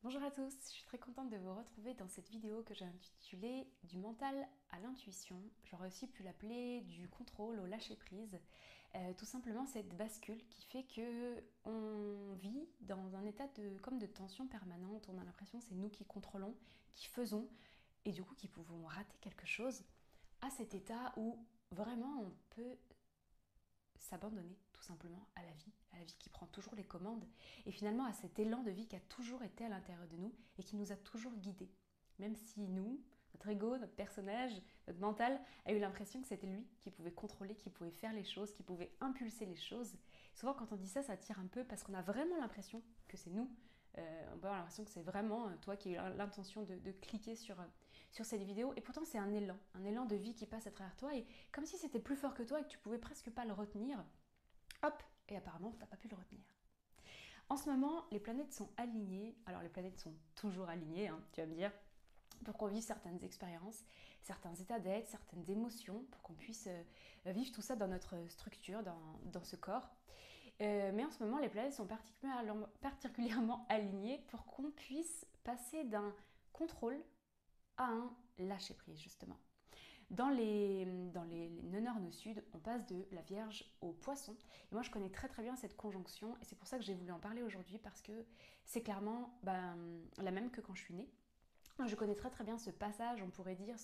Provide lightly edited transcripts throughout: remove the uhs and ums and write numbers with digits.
Bonjour à tous, je suis très contente de vous retrouver dans cette vidéo que j'ai intitulée Du mental à l'intuition. J'aurais aussi pu l'appeler du contrôle au lâcher prise. Tout simplement cette bascule qui fait que on vit dans un état comme de tension permanente. On a l'impression que c'est nous qui contrôlons, qui faisons et du coup qui pouvons rater quelque chose, à cet état où vraiment on peut s'abandonner tout simplement à la vie qui prend toujours les commandes, et finalement à cet élan de vie qui a toujours été à l'intérieur de nous et qui nous a toujours guidés. Même si nous, notre ego, notre personnage, notre mental a eu l'impression que c'était lui qui pouvait contrôler, qui pouvait faire les choses, qui pouvait impulser les choses. Souvent quand on dit ça, ça tire un peu parce qu'on a vraiment l'impression que c'est nous. On peut avoir l'impression que c'est vraiment toi qui as eu l'intention de cliquer sur cette vidéo, et pourtant c'est un élan de vie qui passe à travers toi, et comme si c'était plus fort que toi et que tu pouvais presque pas le retenir, hop, et apparemment tu n'as pas pu le retenir. En ce moment, les planètes sont alignées. Alors les planètes sont toujours alignées, hein, tu vas me dire, pour qu'on vive certaines expériences, certains états d'être, certaines émotions, pour qu'on puisse vivre tout ça dans notre structure, dans ce corps. Mais en ce moment, les planètes sont particulièrement alignées pour qu'on puisse passer d'un contrôle à un lâcher-prise, justement. Dans les nœuds nœud sud, on passe de la Vierge au Poisson. Et moi, je connais très très bien cette conjonction, et c'est pour ça que j'ai voulu en parler aujourd'hui, parce que c'est clairement la même que quand je suis née. Je connais très très bien ce passage, on pourrait dire,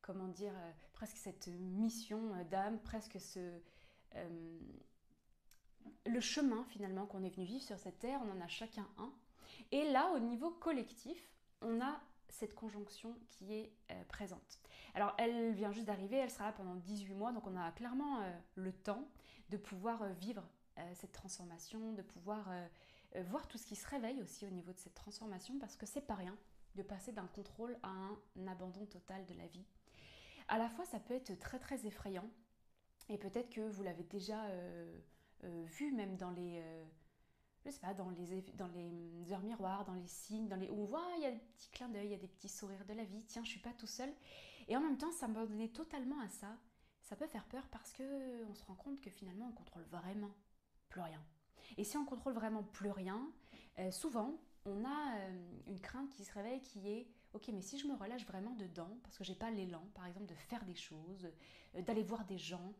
comment dire, presque cette mission d'âme, presque le chemin finalement qu'on est venu vivre sur cette terre. On en a chacun un. Et là, au niveau collectif, on a cette conjonction qui est présente. Alors, elle vient juste d'arriver, elle sera là pendant 18 mois, donc on a clairement le temps de pouvoir vivre cette transformation, de pouvoir voir tout ce qui se réveille aussi au niveau de cette transformation, parce que c'est pas rien de passer d'un contrôle à un abandon total de la vie. À la fois, ça peut être très très effrayant, et peut-être que vous l'avez déjà vu même dans les je sais pas, dans les heures miroirs, dans les signes, où on voit, il y a des petits clins d'œil, il y a des petits sourires de la vie, tiens, je suis pas tout seul. Et en même temps, s'abandonner totalement à ça, ça peut faire peur, parce que on se rend compte que finalement, on contrôle vraiment plus rien. Et si on contrôle vraiment plus rien, souvent, on a une crainte qui se réveille, qui est ok, mais si je me relâche vraiment dedans, parce que j'ai pas l'élan, par exemple, de faire des choses, d'aller voir des gens,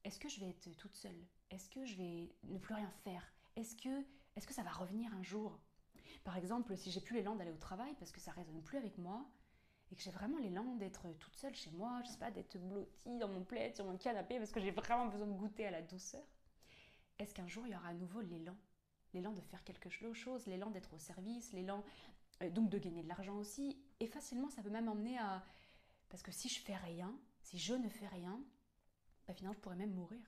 est-ce que je vais être toute seule? Est-ce que je vais ne plus rien faire? Est-ce que ça va revenir un jour? Par exemple, si j'ai plus l'élan d'aller au travail parce que ça résonne plus avec moi, et que j'ai vraiment l'élan d'être toute seule chez moi, je sais pas, d'être blottie dans mon plaid, sur mon canapé, parce que j'ai vraiment besoin de goûter à la douceur, est-ce qu'un jour il y aura à nouveau l'élan? L'élan de faire quelque chose, l'élan d'être au service, l'élan donc de gagner de l'argent aussi. Et facilement, ça peut même emmener à... Parce que si je fais rien, si je ne fais rien, finalement je pourrais même mourir.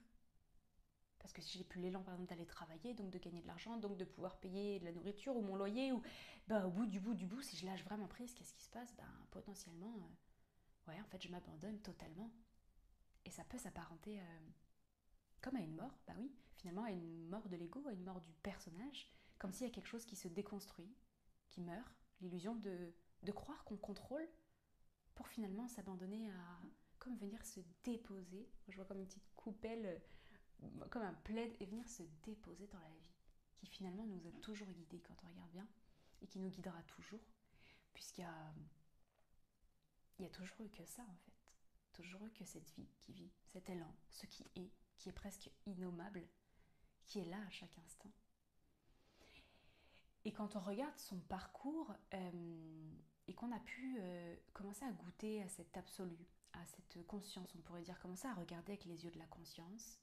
Parce que si j'ai plus l'élan, par exemple, d'aller travailler, donc de gagner de l'argent, donc de pouvoir payer de la nourriture ou mon loyer, ou au bout du bout, si je lâche vraiment prise, qu'est-ce qui se passe? Potentiellement, ouais, en fait, je m'abandonne totalement. Et ça peut s'apparenter comme à une mort, bah oui, finalement à une mort de l'ego, à une mort du personnage, comme s'il y a quelque chose qui se déconstruit, qui meurt, l'illusion de croire qu'on contrôle, pour finalement s'abandonner à, comme venir se déposer. Je vois comme une petite coupelle, comme un plaid, et venir se déposer dans la vie, qui finalement nous a toujours guidés quand on regarde bien, et qui nous guidera toujours, puisqu'il y a toujours eu que ça en fait, toujours eu que cette vie qui vit, cet élan, ce qui est presque innommable, qui est là à chaque instant. Et quand on regarde son parcours et qu'on a pu commencer à goûter à cet absolu, à cette conscience, on pourrait dire, commencer à regarder avec les yeux de la conscience,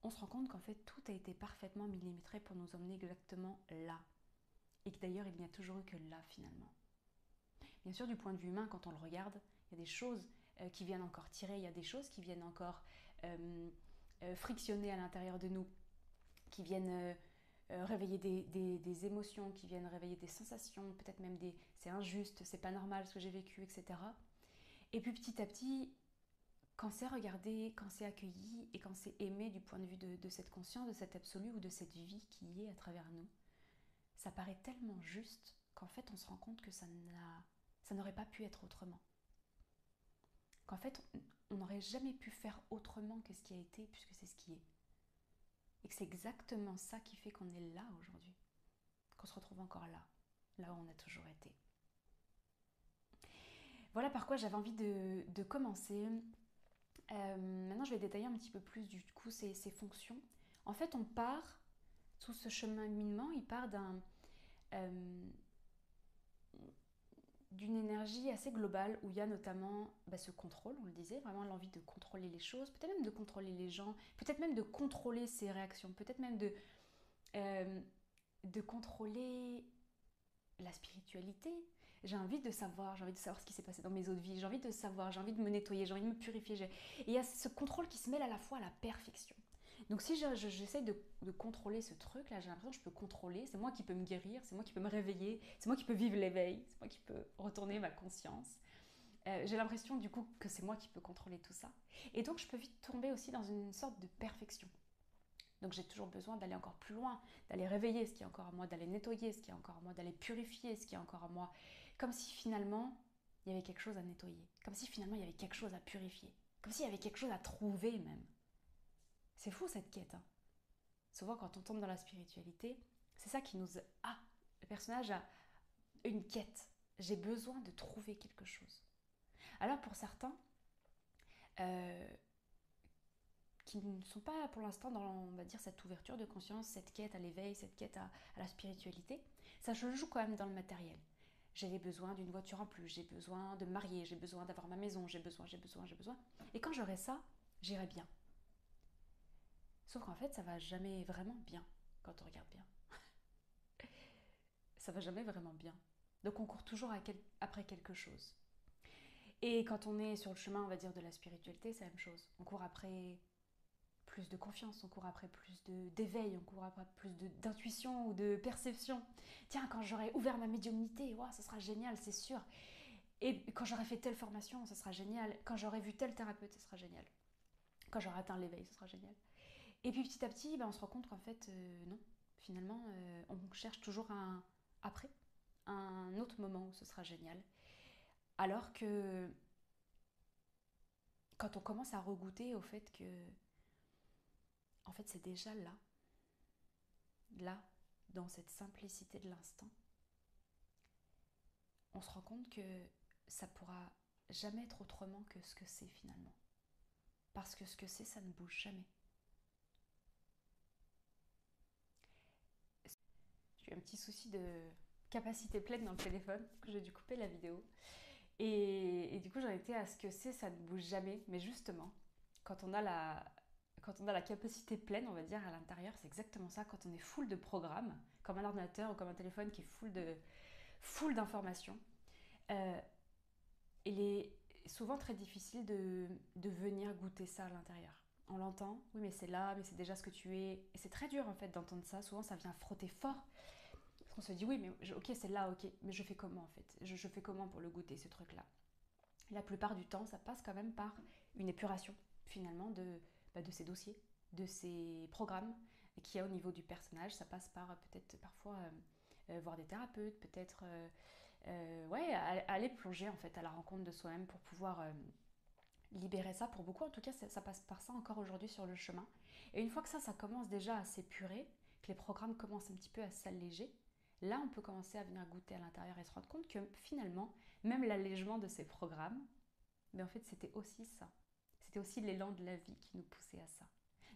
on se rend compte qu'en fait tout a été parfaitement millimétré pour nous emmener exactement là. Et que d'ailleurs il n'y a toujours eu que là finalement. Bien sûr, du point de vue humain, quand on le regarde, il y a des choses qui viennent encore tirer, il y a des choses qui viennent encore frictionner à l'intérieur de nous, qui viennent réveiller des émotions, qui viennent réveiller des sensations, peut-être même des c'est injuste, c'est pas normal ce que j'ai vécu, etc. Et puis petit à petit, quand c'est regardé, quand c'est accueilli et quand c'est aimé du point de vue de cette conscience, de cet absolu ou de cette vie qui est à travers nous, ça paraît tellement juste qu'en fait on se rend compte que ça n'aurait pas pu être autrement. Qu'en fait on n'aurait jamais pu faire autrement que ce qui a été, puisque c'est ce qui est. Et que c'est exactement ça qui fait qu'on est là aujourd'hui, qu'on se retrouve encore là. là où on a toujours été. Voilà par quoi j'avais envie de commencer. Maintenant, je vais détailler un petit peu plus du coup ces fonctions. En fait, on part, tout ce cheminement, il part d'une énergie assez globale où il y a notamment ce contrôle, on le disait, vraiment l'envie de contrôler les choses, peut-être même de contrôler les gens, peut-être même de contrôler ses réactions, peut-être même de contrôler la spiritualité. J'ai envie de savoir ce qui s'est passé dans mes autres vies, j'ai envie de savoir, j'ai envie de me nettoyer, j'ai envie de me purifier. Et il y a ce contrôle qui se mêle à la fois à la perfection. Donc si j'essaie de contrôler ce truc là, j'ai l'impression que je peux contrôler, c'est moi qui peux me guérir, c'est moi qui peux me réveiller, c'est moi qui peux vivre l'éveil, c'est moi qui peux retourner ma conscience. J'ai l'impression du coup que c'est moi qui peux contrôler tout ça. Et donc je peux vite tomber aussi dans une sorte de perfection. Donc j'ai toujours besoin d'aller encore plus loin, d'aller réveiller ce qui est encore à moi, d'aller nettoyer ce qui est encore à moi, d'aller purifier ce qui est encore à moi. Comme si finalement il y avait quelque chose à nettoyer, comme si finalement il y avait quelque chose à purifier, comme s'il y avait quelque chose à trouver même. C'est fou cette quête. Hein. Souvent quand on tombe dans la spiritualité, c'est ça qui nous... Ah, le personnage a une quête. J'ai besoin de trouver quelque chose. Alors pour certains, qui ne sont pas pour l'instant dans, on va dire, cette ouverture de conscience, cette quête à l'éveil, cette quête à la spiritualité, ça se joue quand même dans le matériel. J'ai besoin d'une voiture en plus, j'ai besoin de me marier, j'ai besoin d'avoir ma maison, j'ai besoin. Et quand j'aurai ça, j'irai bien. Sauf qu'en fait, ça va jamais vraiment bien quand on regarde bien. Ça va jamais vraiment bien. Donc on court toujours après quelque chose. Et quand on est sur le chemin, on va dire, de la spiritualité, c'est la même chose. On court après plus de confiance, on court après plus d'éveil, on court après plus d'intuition ou de perception. Tiens, quand j'aurai ouvert ma médiumnité, wow, ça sera génial, c'est sûr. Et quand j'aurai fait telle formation, ça sera génial. Quand j'aurai vu tel thérapeute, ça sera génial. Quand j'aurai atteint l'éveil, ça sera génial. Et puis petit à petit, on se rend compte qu'en fait, non. Finalement, on cherche toujours un après, un autre moment où ce sera génial. Alors que quand on commence à regoûter au fait que, en fait, c'est déjà là, dans cette simplicité de l'instant, on se rend compte que ça pourra jamais être autrement que ce que c'est finalement. Parce que ce que c'est, ça ne bouge jamais. J'ai eu un petit souci de capacité pleine dans le téléphone, que j'ai dû couper la vidéo. Et du coup, j'en étais à ce que c'est, ça ne bouge jamais. Mais justement, quand on a la capacité pleine, on va dire, à l'intérieur, c'est exactement ça. Quand on est full de programmes, comme un ordinateur ou comme un téléphone qui est full d'informations, il est souvent très difficile de venir goûter ça à l'intérieur. On l'entend, oui mais c'est là, mais c'est déjà ce que tu es. Et c'est très dur en fait d'entendre ça, souvent ça vient frotter fort. Parce qu'on se dit oui mais ok c'est là, ok, mais je fais comment en fait, je fais comment pour le goûter ce truc là. La plupart du temps ça passe quand même par une épuration finalement de ces dossiers, de ces programmes qu'il y a au niveau du personnage. Ça passe par peut-être parfois voir des thérapeutes, peut-être ouais, aller plonger en fait à la rencontre de soi-même pour pouvoir libérer ça. Pour beaucoup en tout cas ça passe par ça encore aujourd'hui sur le chemin. Et une fois que ça commence déjà à s'épurer, que les programmes commencent un petit peu à s'alléger, là on peut commencer à venir goûter à l'intérieur et se rendre compte que finalement même l'allègement de ces programmes, mais en fait c'était aussi ça. C'était aussi l'élan de la vie qui nous poussait à ça.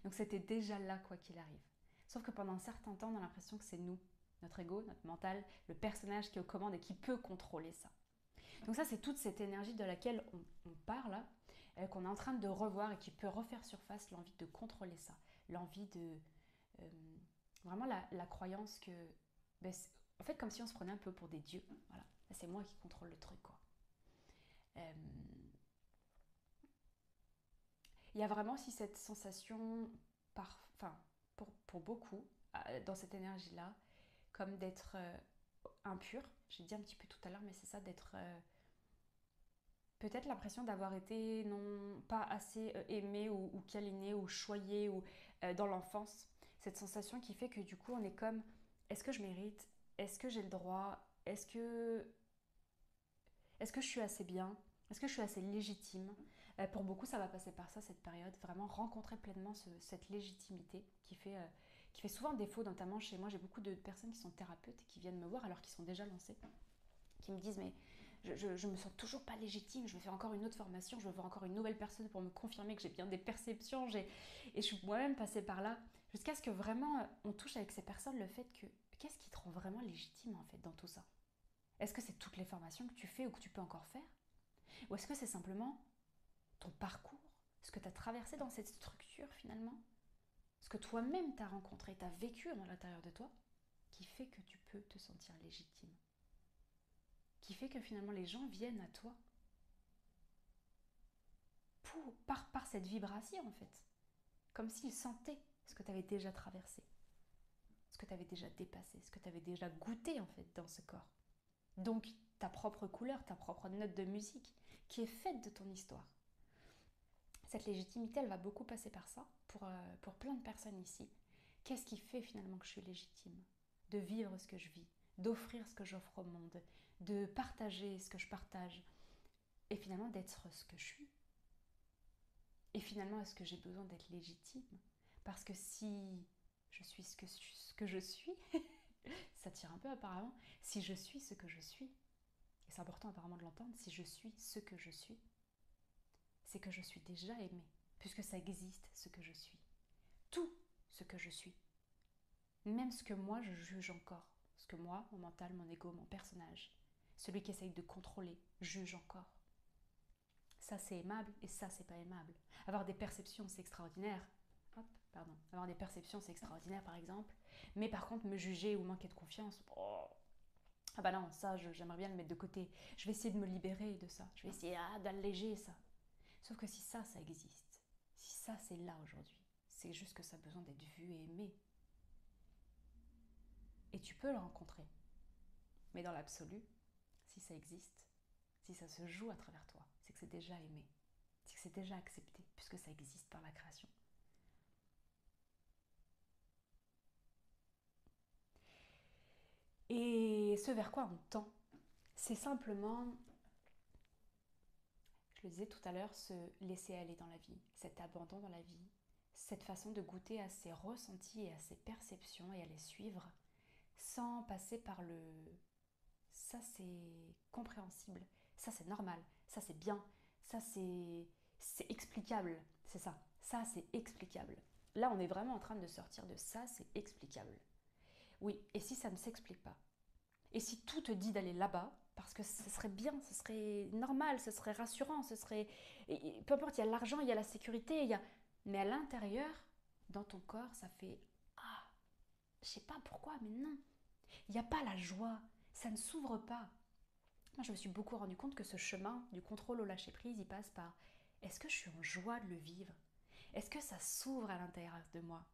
Donc c'était déjà là quoi qu'il arrive. Sauf que pendant un certain temps on a l'impression que c'est nous, notre ego, notre mental, le personnage qui est aux commandes et qui peut contrôler ça. Donc ça, c'est toute cette énergie de laquelle on parle, qu'on est en train de revoir et qui peut refaire surface l'envie de contrôler ça, l'envie de... euh, vraiment la croyance que... Ben, en fait, comme si on se prenait un peu pour des dieux. Voilà, c'est moi qui contrôle le truc, quoi. Euh, Il y a vraiment aussi cette sensation, enfin, pour beaucoup, dans cette énergie-là, comme d'être impur. J'ai dit un petit peu tout à l'heure, mais c'est ça, d'être peut-être l'impression d'avoir été non pas assez aimé ou câliné ou choyé ou dans l'enfance. Cette sensation qui fait que du coup on est comme est-ce que je mérite? Est-ce que j'ai le droit? Est-ce que je suis assez bien? Est-ce que je suis assez légitime? Pour beaucoup ça va passer par ça cette période, vraiment rencontrer pleinement cette légitimité qui fait souvent défaut, notamment chez moi. J'ai beaucoup de personnes qui sont thérapeutes et qui viennent me voir alors qu'ils sont déjà lancés, qui me disent mais je me sens toujours pas légitime, je veux faire encore une autre formation, je veux voir encore une nouvelle personne pour me confirmer que j'ai bien des perceptions, et je suis moi-même passée par là, jusqu'à ce que vraiment on touche avec ces personnes le fait que qu'est-ce qui te rend vraiment légitime en fait dans tout ça? Est-ce que c'est toutes les formations que tu fais ou que tu peux encore faire? Ou est-ce que c'est simplement ton parcours, ce que tu as traversé dans cette structure finalement, ce que toi-même t'as rencontré, t'as vécu dans l'intérieur de toi, qui fait que tu peux te sentir légitime, qui fait que finalement les gens viennent à toi par cette vibration en fait, comme s'ils sentaient ce que tu avais déjà traversé, ce que tu avais déjà dépassé, ce que tu avais déjà goûté en fait dans ce corps. Donc ta propre couleur, ta propre note de musique qui est faite de ton histoire. Cette légitimité, elle va beaucoup passer par ça pour plein de personnes ici. Qu'est-ce qui fait finalement que je suis légitime? De vivre ce que je vis, d'offrir ce que j'offre au monde, de partager ce que je partage, et finalement d'être ce que je suis. Et finalement, est-ce que j'ai besoin d'être légitime? Parce que si je suis ce que je suis, ça tire un peu apparemment, si je suis ce que je suis, et c'est important apparemment de l'entendre, si je suis ce que je suis, c'est que je suis déjà aimée, puisque ça existe ce que je suis. Tout ce que je suis. Même ce que moi je juge encore. Ce que moi, mon mental, mon ego, mon personnage, celui qui essaye de contrôler, juge encore. Ça c'est aimable et ça c'est pas aimable. Avoir des perceptions c'est extraordinaire. Avoir des perceptions c'est extraordinaire par exemple. Mais par contre me juger ou manquer de confiance, ah bah non, ça j'aimerais bien le mettre de côté. Je vais essayer de me libérer de ça. Je vais essayer d'alléger ça. Sauf que si ça existe, si ça c'est là aujourd'hui, c'est juste que ça a besoin d'être vu et aimé. Et tu peux le rencontrer. Mais dans l'absolu, si ça existe, si ça se joue à travers toi, c'est que c'est déjà aimé. C'est que c'est déjà accepté, puisque ça existe par la création. Et ce vers quoi on tend, c'est simplement, je le disais tout à l'heure, se laisser aller dans la vie, cet abandon dans la vie, cette façon de goûter à ses ressentis et à ses perceptions et à les suivre sans passer par le ça c'est compréhensible, ça c'est normal, ça c'est bien, ça c'est explicable, c'est ça, c'est explicable. Là on est vraiment en train de sortir de ça, c'est explicable. Oui, et si ça ne s'explique pas? Et si tout te dit d'aller là-bas, parce que ce serait bien, ce serait normal, ce serait rassurant, ce serait... Et peu importe, il y a l'argent, il y a la sécurité, il y a... Mais à l'intérieur, dans ton corps, ça fait... Ah, je sais pas pourquoi, mais non. Il n'y a pas la joie, ça ne s'ouvre pas. Moi, je me suis beaucoup rendu compte que ce chemin du contrôle au lâcher-prise, il passe par est-ce que je suis en joie de le vivre? Est-ce que ça s'ouvre à l'intérieur de moi?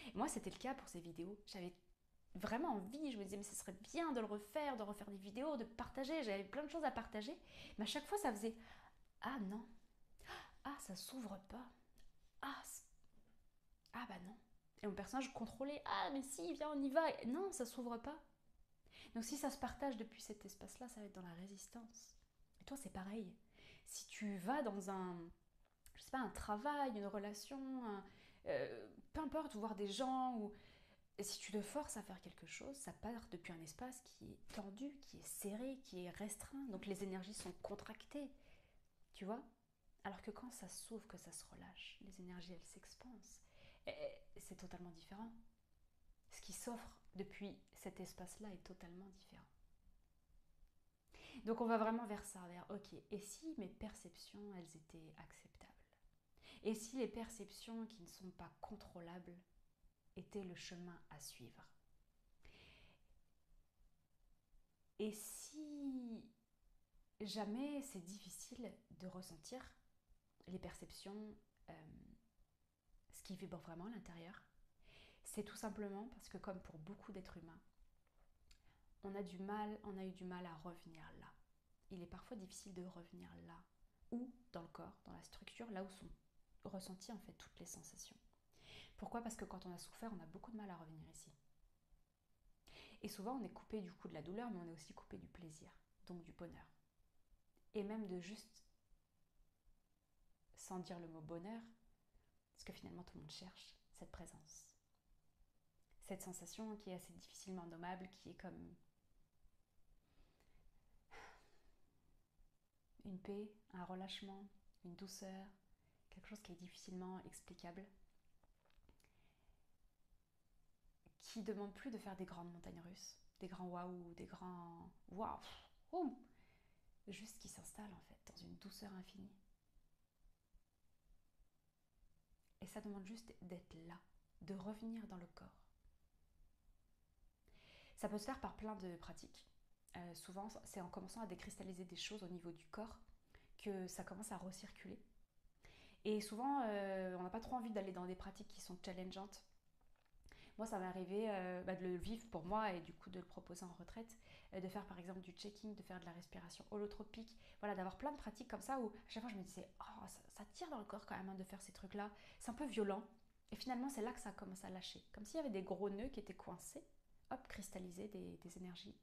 Et moi, c'était le cas pour ces vidéos. J'avais vraiment envie, je me disais mais ce serait bien de le refaire, de refaire des vidéos, de partager, j'avais plein de choses à partager, mais à chaque fois ça faisait ah non, ah ça s'ouvre pas, ah, ah bah non. Et mon personnage contrôlait, ah mais si, viens on y va, et non ça s'ouvre pas. Donc si ça se partage depuis cet espace-là, ça va être dans la résistance. Et toi c'est pareil. Si tu vas dans je sais pas, un travail, une relation, peu importe, voir des gens, ou et si tu te forces à faire quelque chose, ça part depuis un espace qui est tendu, qui est serré, qui est restreint. Donc les énergies sont contractées, tu vois. Alors que quand ça s'ouvre, que ça se relâche, les énergies elles s'expansent. Et c'est totalement différent. Ce qui s'offre depuis cet espace-là est totalement différent. Donc on va vraiment vers ça, vers ok, et si mes perceptions elles étaient acceptables? Et si les perceptions qui ne sont pas contrôlables étaient le chemin à suivre? Et si jamais c'est difficile de ressentir les perceptions, euh, ce qui vibre vraiment à l'intérieur, c'est tout simplement parce que comme pour beaucoup d'êtres humains, on a eu du mal à revenir là. Il est parfois difficile de revenir là, ou dans le corps, dans la structure, là où sont ressenties en fait toutes les sensations. Pourquoi? Parce que quand on a souffert, on a beaucoup de mal à revenir ici. Et souvent, on est coupé du coup de la douleur, mais on est aussi coupé du plaisir, donc du bonheur. Et même de juste, sans dire le mot bonheur, parce que finalement tout le monde cherche cette présence. cette sensation qui est assez difficilement nommable, qui est comme une paix, un relâchement, une douceur, quelque chose qui est difficilement explicable, qui ne demande plus de faire des grandes montagnes russes, des grands waouh, des grands waouh, oh, juste qui s'installe en fait dans une douceur infinie. Et ça demande juste d'être là, de revenir dans le corps. Ça peut se faire par plein de pratiques. Souvent, c'est en commençant à décristalliser des choses au niveau du corps que ça commence à recirculer. Et souvent, on n'a pas trop envie d'aller dans des pratiques qui sont challengeantes. Moi, ça m'est arrivé de le vivre pour moi et du coup de le proposer en retraite, de faire par exemple du checking, de faire de la respiration holotropique, voilà, d'avoir plein de pratiques comme ça où à chaque fois je me disais, oh, ça tire dans le corps quand même hein, de faire ces trucs-là, c'est un peu violent. Et finalement, c'est là que ça commence à lâcher, comme s'il y avait des gros nœuds qui étaient coincés, hop, cristallisés des énergies.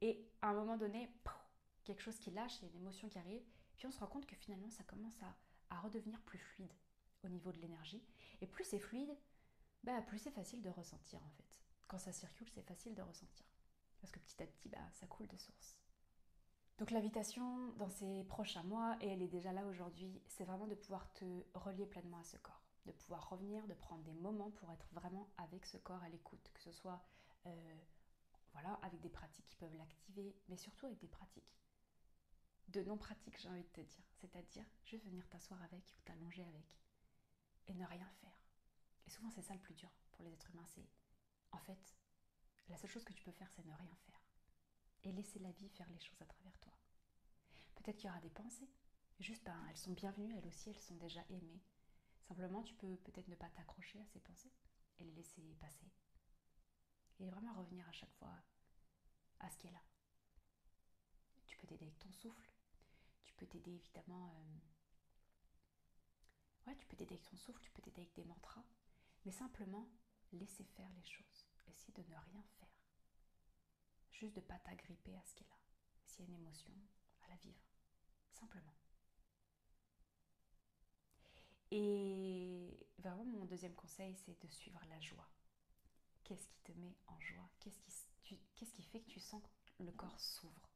Et à un moment donné, pouf, quelque chose qui lâche, il y a une émotion qui arrive, puis on se rend compte que finalement ça commence à redevenir plus fluide au niveau de l'énergie. Et plus c'est fluide, plus c'est facile de ressentir en fait. Quand ça circule, c'est facile de ressentir. Parce que petit à petit, ça coule de source. Donc l'invitation dans ces prochains mois, et elle est déjà là aujourd'hui, c'est vraiment de pouvoir te relier pleinement à ce corps. De pouvoir revenir, de prendre des moments pour être vraiment avec ce corps à l'écoute. Que ce soit avec des pratiques qui peuvent l'activer, mais surtout avec des pratiques de non-pratique, j'ai envie de te dire. C'est-à-dire juste venir t'asseoir avec ou t'allonger avec et ne rien faire. Et souvent, c'est ça le plus dur pour les êtres humains. C'est en fait, la seule chose que tu peux faire, c'est ne rien faire. Et laisser la vie faire les choses à travers toi. Peut-être qu'il y aura des pensées. Juste, elles sont bienvenues, elles aussi, elles sont déjà aimées. Simplement, tu peux peut-être ne pas t'accrocher à ces pensées et les laisser passer. Et vraiment revenir à chaque fois à ce qui est là. Tu peux t'aider avec ton souffle. Tu peux t'aider évidemment... tu peux t'aider avec ton souffle, tu peux t'aider avec des mantras. Mais simplement, laisser faire les choses. Essayer de ne rien faire. Juste de ne pas t'agripper à ce qui est là. S'il y a une émotion, à la vivre. Simplement. Et vraiment, mon deuxième conseil, c'est de suivre la joie. Qu'est-ce qui te met en joie? Qu'est-ce qui fait que tu sens que le corps s'ouvre?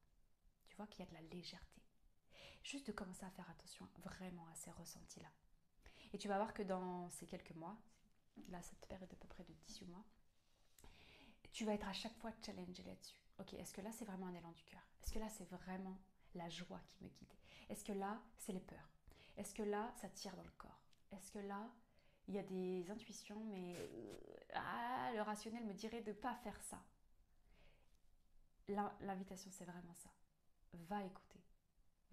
Tu vois qu'il y a de la légèreté. Juste de commencer à faire attention vraiment à ces ressentis-là. Et tu vas voir que dans ces quelques mois, là, cette période d'à peu près de 18 mois, tu vas être à chaque fois challengé là-dessus. Ok, est-ce que là, c'est vraiment un élan du cœur? Est-ce que là, c'est vraiment la joie qui me guide? Est-ce que là, c'est les peurs? Est-ce que là, ça tire dans le corps? Est-ce que là, il y a des intuitions, mais le rationnel me dirait de ne pas faire ça? L'invitation, c'est vraiment ça. Va écouter.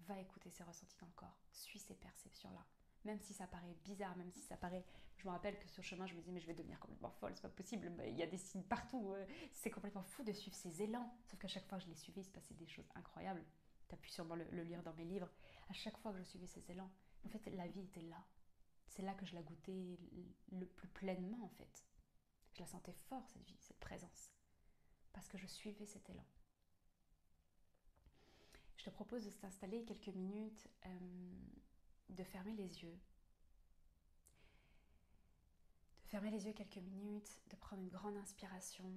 Va écouter ces ressentis dans le corps. Suis ces perceptions-là. Même si ça paraît bizarre, même si ça paraît... Je me rappelle que sur le chemin, je me disais, mais je vais devenir complètement folle, c'est pas possible. Il y a des signes partout. C'est complètement fou de suivre ces élans. Sauf qu'à chaque fois que je les suivais, il se passait des choses incroyables. Tu as pu sûrement le lire dans mes livres. À chaque fois que je suivais ces élans, en fait, la vie était là. C'est là que je la goûtais le plus pleinement, en fait. Je la sentais fort, cette vie, cette présence. Parce que je suivais cet élan. Je te propose de t'installer quelques minutes, de fermer les yeux. De fermer les yeux quelques minutes, de prendre une grande inspiration.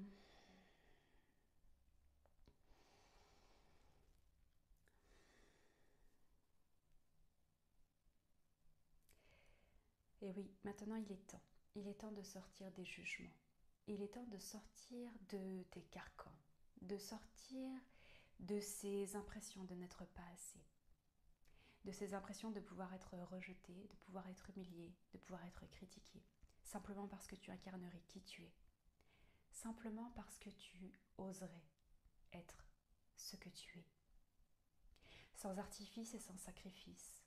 Et oui, maintenant il est temps. Il est temps de sortir des jugements. Il est temps de sortir de tes carcans. De sortir de ces impressions de n'être pas assez. De ces impressions de pouvoir être rejeté, de pouvoir être humilié, de pouvoir être critiqué. Simplement parce que tu incarnerais qui tu es. Simplement parce que tu oserais être ce que tu es. Sans artifice et sans sacrifice.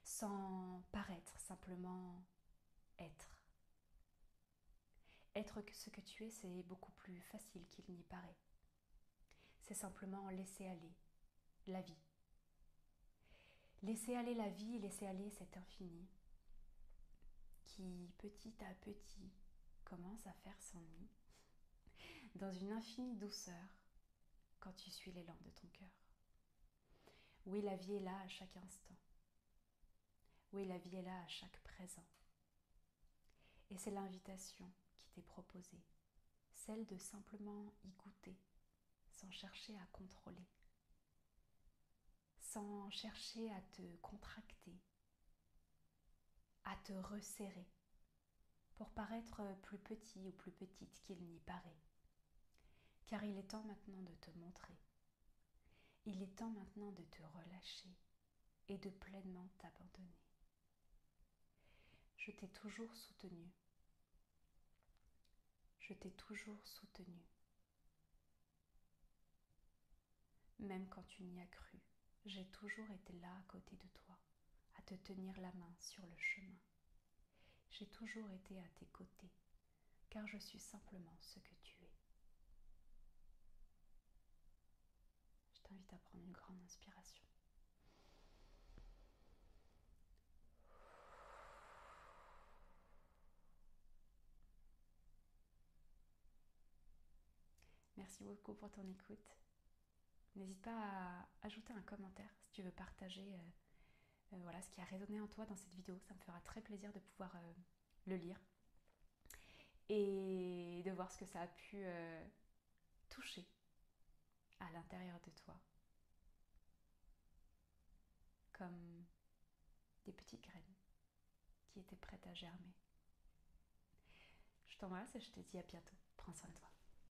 Sans paraître, simplement être. Être ce que tu es, c'est beaucoup plus facile qu'il n'y paraît. C'est simplement laisser aller la vie. Laisser aller la vie, laisser aller cet infini qui, petit à petit, commence à faire son nid dans une infinie douceur quand tu suis l'élan de ton cœur. Oui, la vie est là à chaque instant. Oui, la vie est là à chaque présent. Et c'est l'invitation qui t'est proposée celle de simplement y goûter, sans chercher à contrôler, sans chercher à te contracter, à te resserrer, pour paraître plus petit ou plus petite qu'il n'y paraît. Car il est temps maintenant de te montrer. Il est temps maintenant de te relâcher et de pleinement t'abandonner. Je t'ai toujours soutenu. Je t'ai toujours soutenu. Même quand tu n'y as cru, j'ai toujours été là à côté de toi, à te tenir la main sur le chemin. J'ai toujours été à tes côtés, car je suis simplement ce que tu es. Je t'invite à prendre une grande inspiration. Merci beaucoup pour ton écoute. N'hésite pas à ajouter un commentaire si tu veux partager voilà, ce qui a résonné en toi dans cette vidéo. Ça me fera très plaisir de pouvoir le lire et de voir ce que ça a pu toucher à l'intérieur de toi, comme des petites graines qui étaient prêtes à germer. Je t'embrasse et je te dis à bientôt. Prends soin de toi.